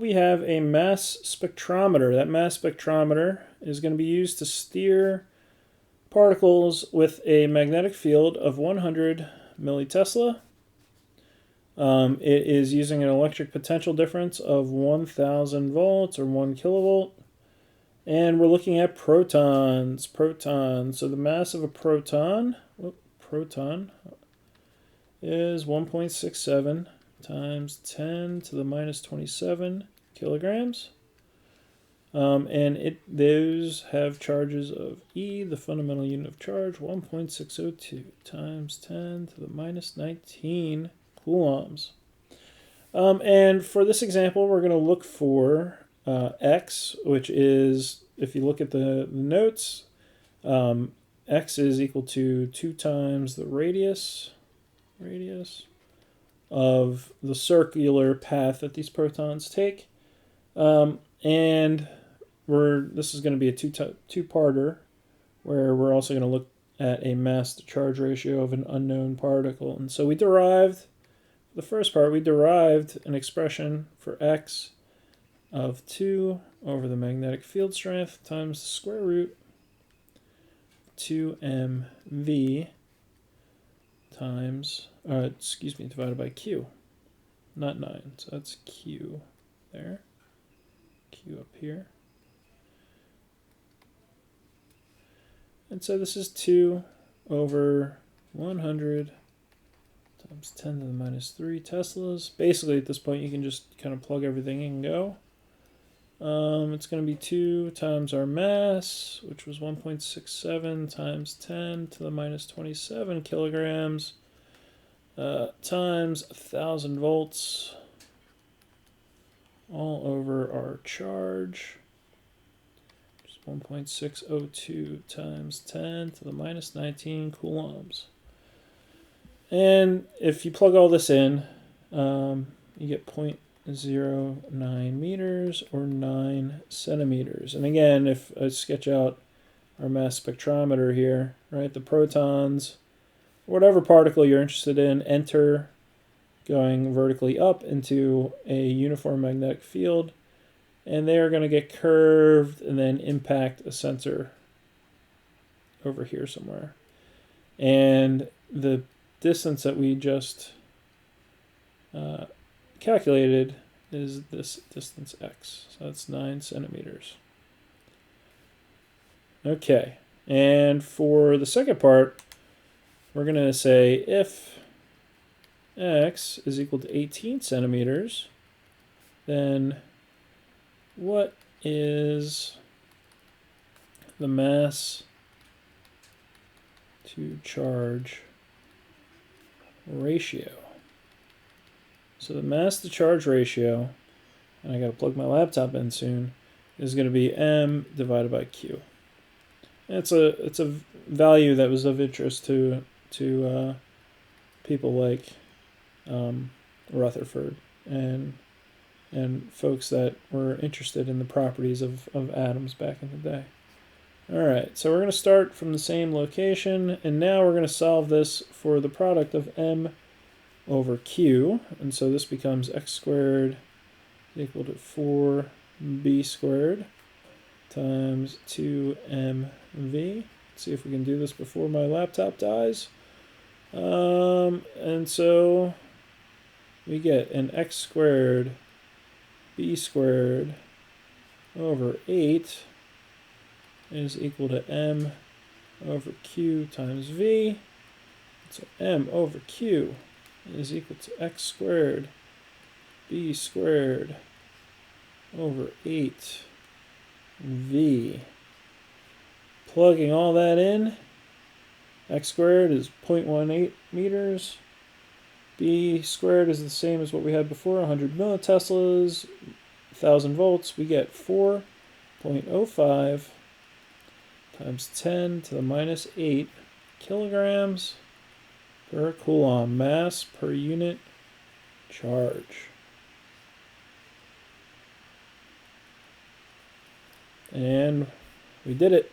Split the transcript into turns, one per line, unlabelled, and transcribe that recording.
We have a mass spectrometer. That mass spectrometer is going to be used to steer particles with a magnetic field of 100 millitesla. It is using an electric potential difference of 1,000 volts or 1 kilovolt. And we're looking at protons. So the mass of a proton is 1.67 times 10 to the minus 27 kilograms. And those have charges of E, the fundamental unit of charge, 1.602 times 10 to the minus 19 coulombs. And for this example, we're going to look for X, which is, if you look at the notes, X is equal to 2 times the radius of the circular path that these protons take. And this is going to be a two-parter where we're also going to look at a mass to charge ratio of an unknown particle. And so the first part, we derived an expression for X of 2 over the magnetic field strength times the square root 2mv times, divided by Q, not 9. So that's Q there, Q up here. And so this is 2 over 100 times 10 to the minus 3 teslas. Basically, at this point, you can just kind of plug everything in and go. It's going to be 2 times our mass, which was 1.67 times 10 to the minus 27 kilograms, times 1,000 volts, all over our charge, which is 1.602 times 10 to the minus 19 coulombs. And if you plug all this in, you get 0.09 meters or 9 centimeters. And again, if I sketch out our mass spectrometer here, right, the protons, whatever particle you're interested in, enter going vertically up into a uniform magnetic field, and they are going to get curved and then impact a sensor over here somewhere. And the distance that we just calculated is this distance x. So that's 9 centimeters. Okay, and for the second part, we're going to say if x is equal to 18 centimeters, then what is the mass to charge ratio? So the mass to charge ratio, and I got to plug my laptop in soon, is going to be m divided by q. And it's a value that was of interest to people like Rutherford and folks that were interested in the properties of atoms back in the day. All right, so we're going to start from the same location, and now we're going to solve this for the product of m over q, and so this becomes x squared equal to 4b squared times 2mv. Let's see if we can do this before my laptop dies. And so we get an x squared b squared over 8 is equal to m over q times v. So m over q is equal to x squared b squared over 8v. Plugging all that in, x squared is 0.18 meters. B squared is the same as what we had before, 100 milliteslas, 1,000 volts. We get 4.05 times 10 to the minus 8 kilograms per coulomb, mass per unit charge. And we did it.